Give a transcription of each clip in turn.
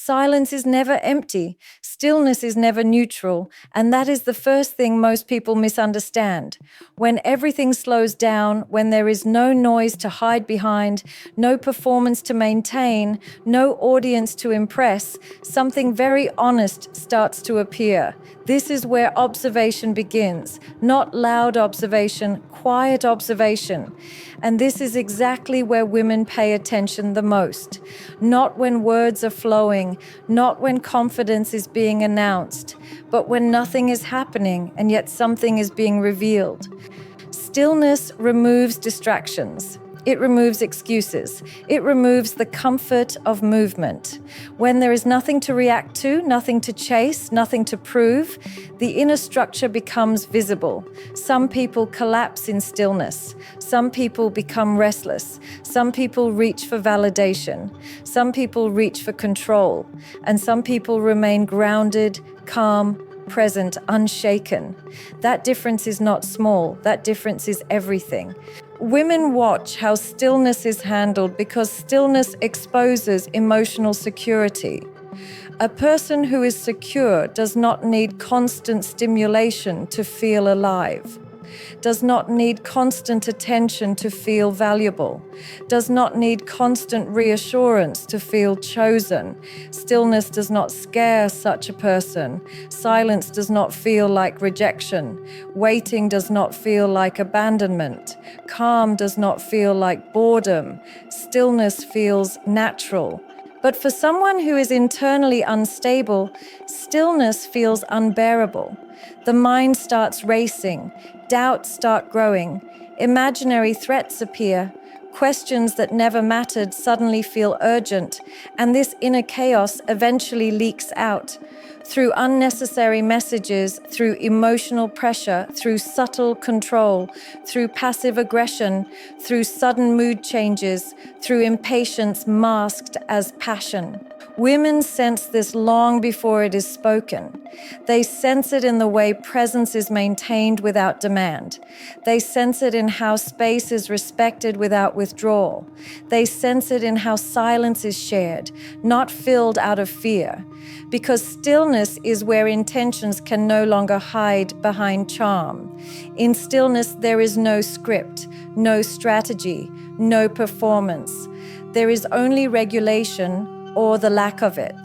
Silence is never empty. Stillness is never neutral. And that is the first thing most people misunderstand. When everything slows down, when there is no noise to hide behind, no performance to maintain, no audience to impress, something very honest starts to appear. This is where observation begins. Not loud observation, quiet observation. And this is exactly where women pay attention the most. Not when words are flowing, not when confidence is being announced, but when nothing is happening and yet something is being revealed. Stillness removes distractions. It removes excuses. It removes the comfort of movement. When there is nothing to react to, nothing to chase, nothing to prove, the inner structure becomes visible. Some people collapse in stillness. Some people become restless. Some people reach for validation. Some people reach for control. And some people remain grounded, calm, present, unshaken. That difference is not small. That difference is everything. Women watch how stillness is handled because stillness exposes emotional security. A person who is secure does not need constant stimulation to feel alive, does not need constant attention to feel valuable, does not need constant reassurance to feel chosen. Stillness does not scare such a person. Silence does not feel like rejection. Waiting does not feel like abandonment. Calm does not feel like boredom. Stillness feels natural. But for someone who is internally unstable, stillness feels unbearable. The mind starts racing, doubts start growing, imaginary threats appear, questions that never mattered suddenly feel urgent, and this inner chaos eventually leaks out. Through unnecessary messages, through emotional pressure, through subtle control, through passive aggression, through sudden mood changes, through impatience masked as passion. Women sense this long before it is spoken. They sense it in the way presence is maintained without demand. They sense it in how space is respected without withdrawal. They sense it in how silence is shared, not filled out of fear. Because stillness is where intentions can no longer hide behind charm. In stillness, there is no script, no strategy, no performance. There is only regulation or the lack of it.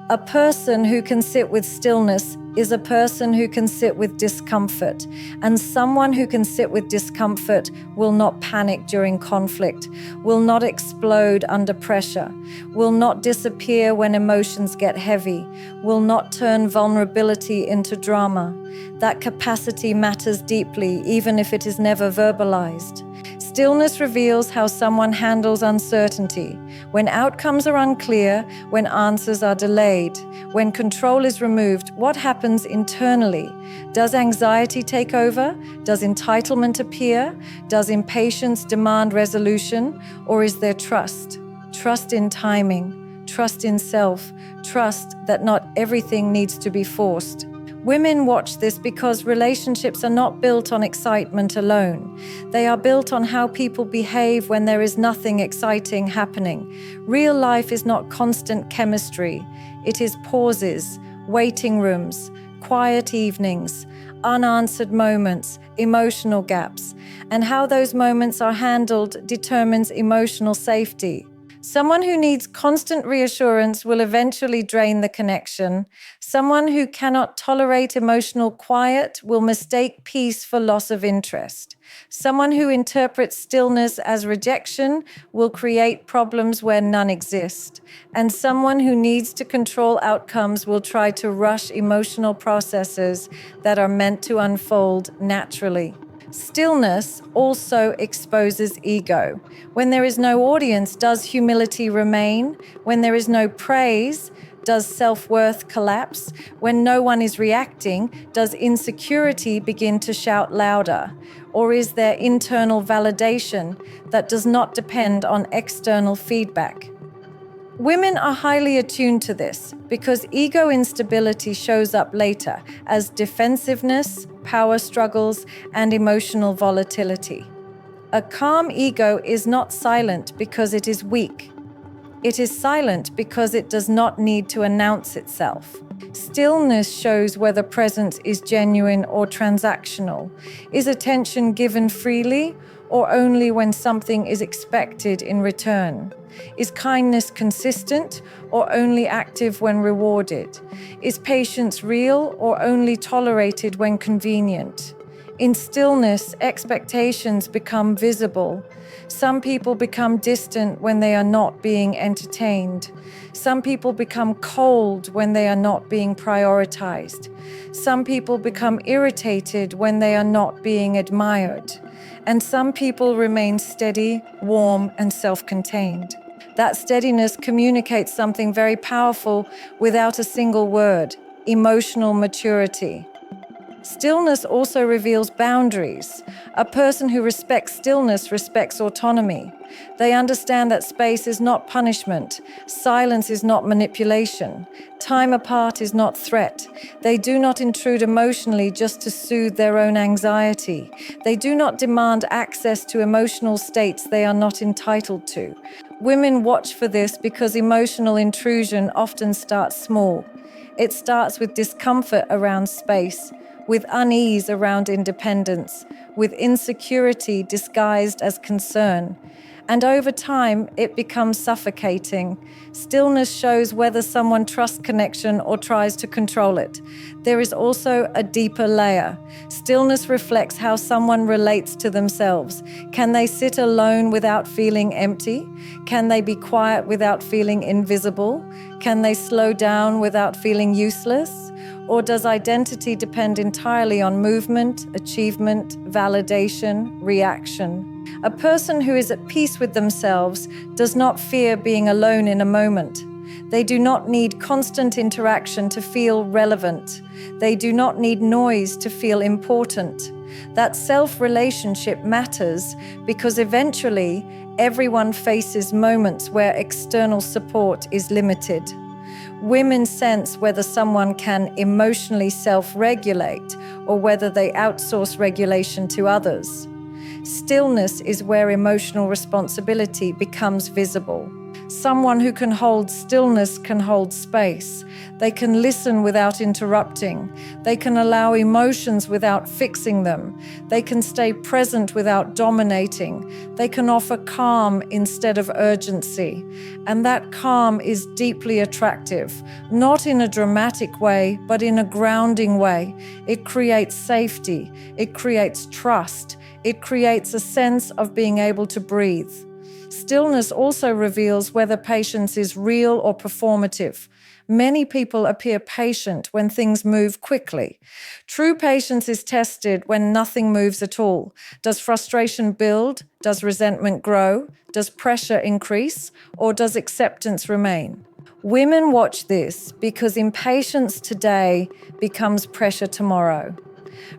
A person who can sit with stillness is a person who can sit with discomfort, and someone who can sit with discomfort will not panic during conflict, will not explode under pressure, will not disappear when emotions get heavy, will not turn vulnerability into drama. That capacity matters deeply, even if it is never verbalized. Stillness reveals how someone handles uncertainty. When outcomes are unclear, when answers are delayed, when control is removed, what happens internally? Does anxiety take over? Does entitlement appear? Does impatience demand resolution? Or is there trust? Trust in timing, trust in self, trust that not everything needs to be forced. Women watch this because relationships are not built on excitement alone. They are built on how people behave when there is nothing exciting happening. Real life is not constant chemistry. It is pauses, waiting rooms, quiet evenings, unanswered moments, emotional gaps. And how those moments are handled determines emotional safety. Someone who needs constant reassurance will eventually drain the connection. Someone who cannot tolerate emotional quiet will mistake peace for loss of interest. Someone who interprets stillness as rejection will create problems where none exist. And someone who needs to control outcomes will try to rush emotional processes that are meant to unfold naturally. Stillness also exposes ego. When there is no audience, does humility remain? When there is no praise, does self-worth collapse? When no one is reacting, does insecurity begin to shout louder? Or is there internal validation that does not depend on external feedback? Women are highly attuned to this because ego instability shows up later as defensiveness, power struggles, and emotional volatility. A calm ego is not silent because it is weak. It is silent because it does not need to announce itself. Stillness shows whether presence is genuine or transactional. Is attention given freely or only when something is expected in return? Is kindness consistent or only active when rewarded? Is patience real or only tolerated when convenient? In stillness, expectations become visible. Some people become distant when they are not being entertained. Some people become cold when they are not being prioritized. Some people become irritated when they are not being admired. And some people remain steady, warm, and self-contained. That steadiness communicates something very powerful without a single word: emotional maturity. Stillness also reveals boundaries. A person who respects stillness respects autonomy. They understand that space is not punishment, silence is not manipulation, time apart is not threat. They do not intrude emotionally just to soothe their own anxiety. They do not demand access to emotional states they are not entitled to. Women watch for this because emotional intrusion often starts small. It starts with discomfort around space, with unease around independence, with insecurity disguised as concern. And over time, it becomes suffocating. Stillness shows whether someone trusts connection or tries to control it. There is also a deeper layer. Stillness reflects how someone relates to themselves. Can they sit alone without feeling empty? Can they be quiet without feeling invisible? Can they slow down without feeling useless? Or does identity depend entirely on movement, achievement, validation, reaction? A person who is at peace with themselves does not fear being alone in a moment. They do not need constant interaction to feel relevant. They do not need noise to feel important. That self-relationship matters because eventually everyone faces moments where external support is limited. Women sense whether someone can emotionally self-regulate or whether they outsource regulation to others. Stillness is where emotional responsibility becomes visible. Someone who can hold stillness can hold space. They can listen without interrupting. They can allow emotions without fixing them. They can stay present without dominating. They can offer calm instead of urgency. And that calm is deeply attractive, not in a dramatic way, but in a grounding way. It creates safety. It creates trust. It creates a sense of being able to breathe. Stillness also reveals whether patience is real or performative. Many people appear patient when things move quickly. True patience is tested when nothing moves at all. Does frustration build? Does resentment grow? Does pressure increase? Or does acceptance remain? Women watch this because impatience today becomes pressure tomorrow.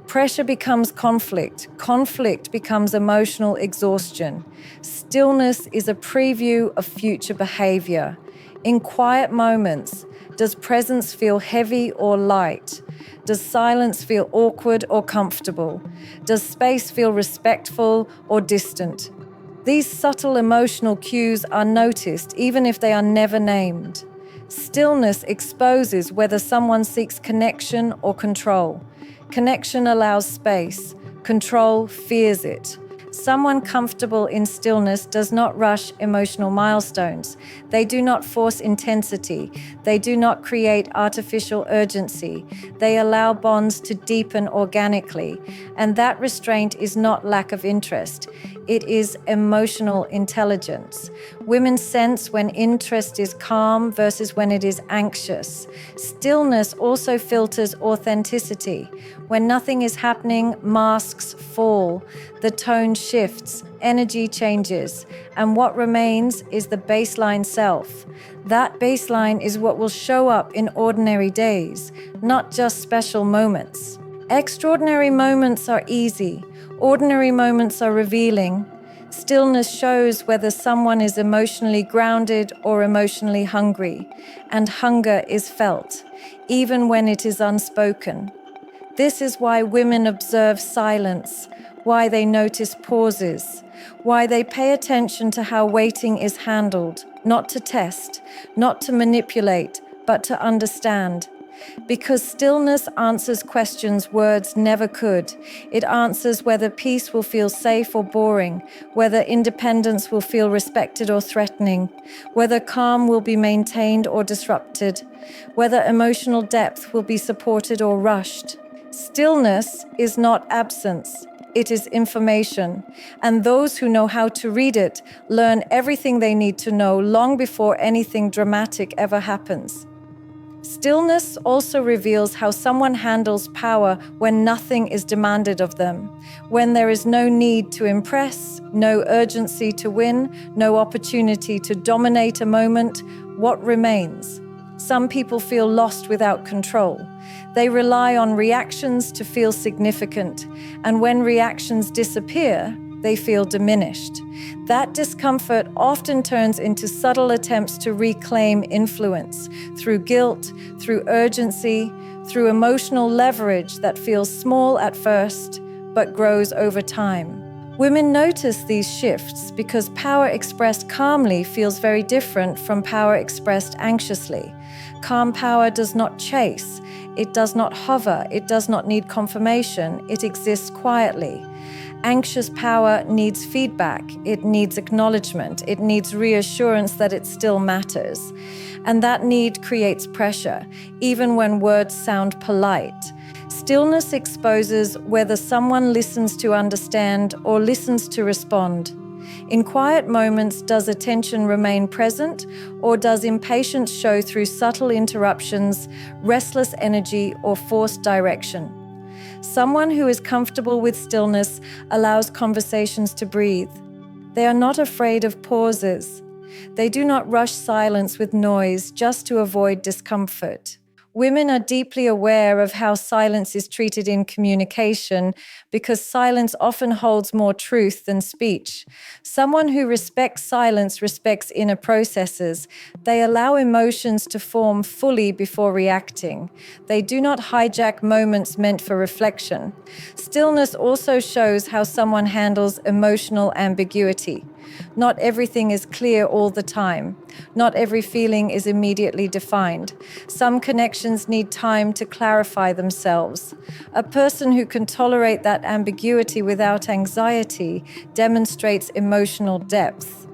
Pressure becomes conflict. Conflict becomes emotional exhaustion. Stillness is a preview of future behavior. In quiet moments, does presence feel heavy or light? Does silence feel awkward or comfortable? Does space feel respectful or distant? These subtle emotional cues are noticed even if they are never named. Stillness exposes whether someone seeks connection or control. Connection allows space. Control fears it. Someone comfortable in stillness does not rush emotional milestones. They do not force intensity. They do not create artificial urgency. They allow bonds to deepen organically. And that restraint is not lack of interest. It is emotional intelligence. Women sense when interest is calm versus when it is anxious. Stillness also filters authenticity. When nothing is happening, masks fall. The tone shifts, energy changes, and what remains is the baseline self. That baseline is what will show up in ordinary days, not just special moments. Extraordinary moments are easy. Ordinary moments are revealing. Stillness shows whether someone is emotionally grounded or emotionally hungry, and hunger is felt, even when it is unspoken. This is why women observe silence. why they notice pauses, why they pay attention to how waiting is handled, not to test, not to manipulate, but to understand. Because stillness answers questions words never could. It answers whether peace will feel safe or boring, whether independence will feel respected or threatening, whether calm will be maintained or disrupted, whether emotional depth will be supported or rushed. Stillness is not absence. It is information, and those who know how to read it learn everything they need to know long before anything dramatic ever happens. Stillness also reveals how someone handles power when nothing is demanded of them, when there is no need to impress, no urgency to win, no opportunity to dominate a moment. What remains? Some people feel lost without control. They rely on reactions to feel significant, and when reactions disappear, they feel diminished. That discomfort often turns into subtle attempts to reclaim influence through guilt, through urgency, through emotional leverage that feels small at first but grows over time. Women notice these shifts because power expressed calmly feels very different from power expressed anxiously. Calm power does not chase, it does not hover, it does not need confirmation, it exists quietly. Anxious power needs feedback, it needs acknowledgement, it needs reassurance that it still matters. And that need creates pressure, even when words sound polite. Stillness exposes whether someone listens to understand or listens to respond. In quiet moments, does attention remain present, or does impatience show through subtle interruptions, restless energy, or forced direction? Someone who is comfortable with stillness allows conversations to breathe. They are not afraid of pauses. They do not rush silence with noise just to avoid discomfort. Women are deeply aware of how silence is treated in communication because silence often holds more truth than speech. Someone who respects silence respects inner processes. They allow emotions to form fully before reacting. They do not hijack moments meant for reflection. Stillness also shows how someone handles emotional ambiguity. Not everything is clear all the time. Not every feeling is immediately defined. Some connections need time to clarify themselves. A person who can tolerate that ambiguity without anxiety demonstrates emotional depth.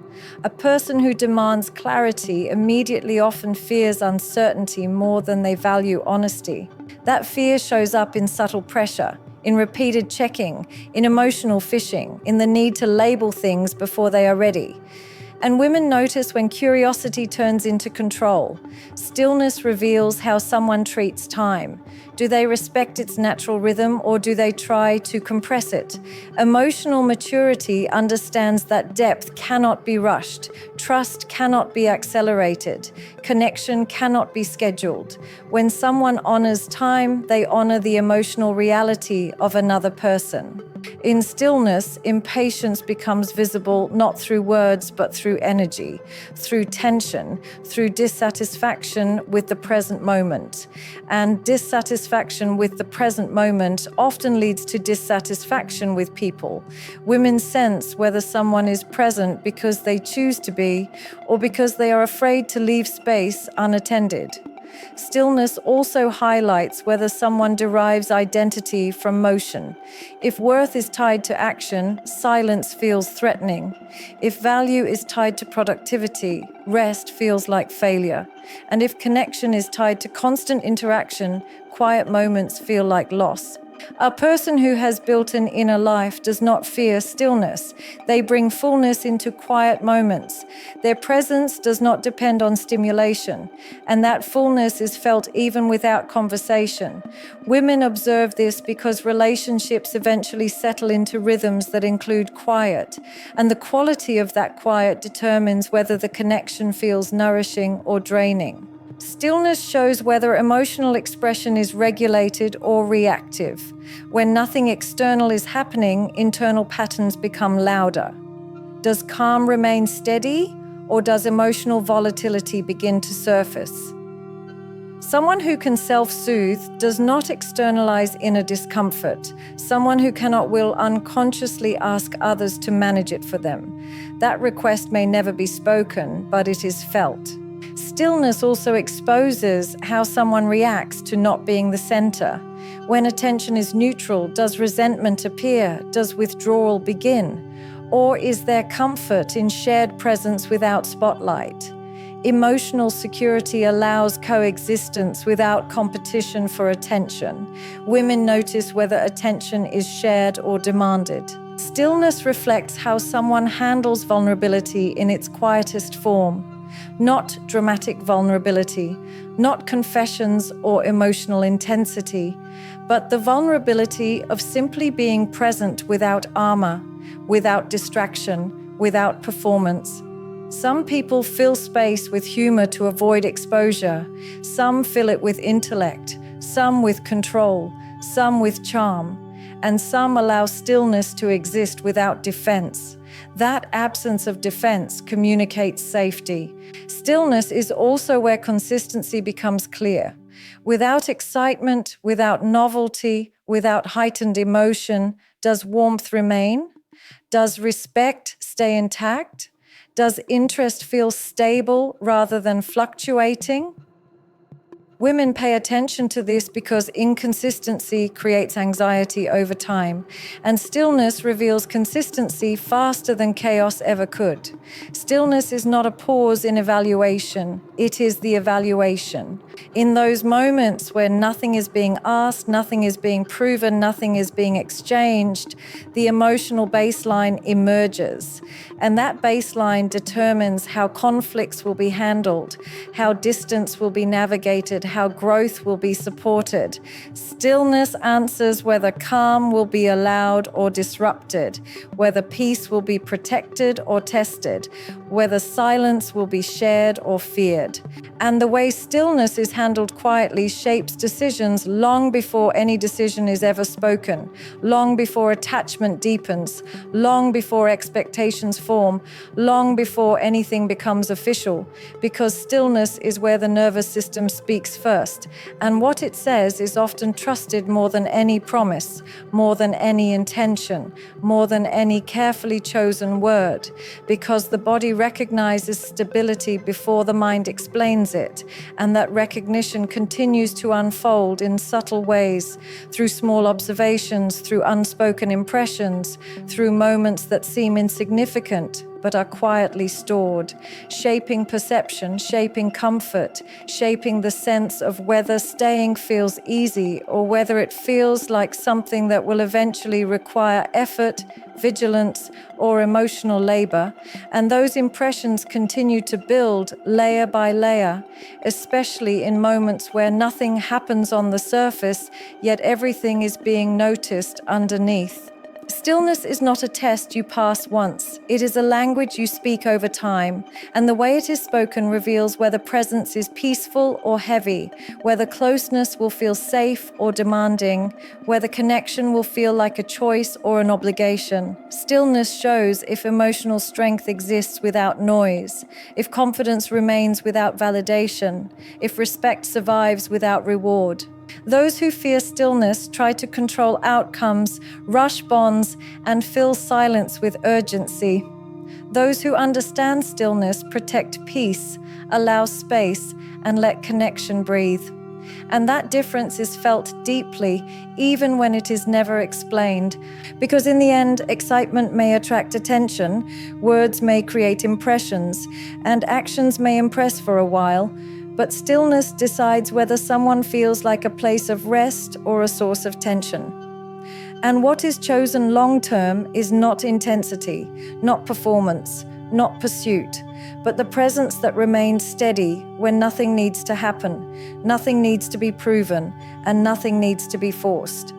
A person who demands clarity immediately often fears uncertainty more than they value honesty. That fear shows up in subtle pressure, in repeated checking, in emotional fishing, in the need to label things before they are ready. And women notice when curiosity turns into control. Stillness reveals how someone treats time. Do they respect its natural rhythm, or do they try to compress it? Emotional maturity understands that depth cannot be rushed, trust cannot be accelerated, connection cannot be scheduled. When someone honors time, they honor the emotional reality of another person. In stillness, impatience becomes visible not through words but through energy, through tension, through dissatisfaction with the present moment. And dissatisfaction with the present moment often leads to dissatisfaction with people. Women sense whether someone is present because they choose to be or because they are afraid to leave space unattended. Stillness also highlights whether someone derives identity from motion. If worth is tied to action, silence feels threatening. If value is tied to productivity, rest feels like failure. And if connection is tied to constant interaction, quiet moments feel like loss. A person who has built an inner life does not fear stillness. They bring fullness into quiet moments. Their presence does not depend on stimulation, and that fullness is felt even without conversation. Women observe this because relationships eventually settle into rhythms that include quiet, and the quality of that quiet determines whether the connection feels nourishing or draining. Stillness shows whether emotional expression is regulated or reactive. When nothing external is happening, internal patterns become louder. Does calm remain steady, or does emotional volatility begin to surface? Someone who can self-soothe does not externalize inner discomfort. Someone who cannot will unconsciously ask others to manage it for them. That request may never be spoken, but it is felt. Stillness also exposes how someone reacts to not being the center. When attention is neutral, does resentment appear? Does withdrawal begin? Or is there comfort in shared presence without spotlight? Emotional security allows coexistence without competition for attention. Women notice whether attention is shared or demanded. Stillness reflects how someone handles vulnerability in its quietest form. Not dramatic vulnerability, not confessions or emotional intensity, but the vulnerability of simply being present without armor, without distraction, without performance. Some people fill space with humor to avoid exposure. Some fill it with intellect, some with control, some with charm, and some allow stillness to exist without defense. That absence of defense communicates safety. Stillness is also where consistency becomes clear. Without excitement, without novelty, without heightened emotion, does warmth remain? Does respect stay intact? Does interest feel stable rather than fluctuating? Women pay attention to this because inconsistency creates anxiety over time, and stillness reveals consistency faster than chaos ever could. Stillness is not a pause in evaluation, it is the evaluation. In those moments where nothing is being asked, nothing is being proven, nothing is being exchanged, the emotional baseline emerges. And that baseline determines how conflicts will be handled, how distance will be navigated, how growth will be supported. Stillness answers whether calm will be allowed or disrupted, whether peace will be protected or tested, whether silence will be shared or feared. And the way stillness is handled quietly shapes decisions long before any decision is ever spoken, long before attachment deepens, long before expectations form, long before anything becomes official, because stillness is where the nervous system speaks first, and what it says is often trusted more than any promise, more than any intention, more than any carefully chosen word, because the body recognizes stability before the mind explains it, and that recognition continues to unfold in subtle ways, through small observations, through unspoken impressions, through moments that seem insignificant but are quietly stored, shaping perception, shaping comfort, shaping the sense of whether staying feels easy or whether it feels like something that will eventually require effort, vigilance, or emotional labor. And those impressions continue to build layer by layer, especially in moments where nothing happens on the surface, yet everything is being noticed underneath. Stillness is not a test you pass once. It is a language you speak over time, and the way it is spoken reveals whether presence is peaceful or heavy, whether closeness will feel safe or demanding, whether connection will feel like a choice or an obligation. Stillness shows if emotional strength exists without noise, if confidence remains without validation, if respect survives without reward. Those who fear stillness try to control outcomes, rush bonds, and fill silence with urgency. Those who understand stillness protect peace, allow space, and let connection breathe. And that difference is felt deeply, even when it is never explained. Because in the end, excitement may attract attention, words may create impressions, and actions may impress for a while. But stillness decides whether someone feels like a place of rest or a source of tension. And what is chosen long-term is not intensity, not performance, not pursuit, but the presence that remains steady when nothing needs to happen, nothing needs to be proven, and nothing needs to be forced.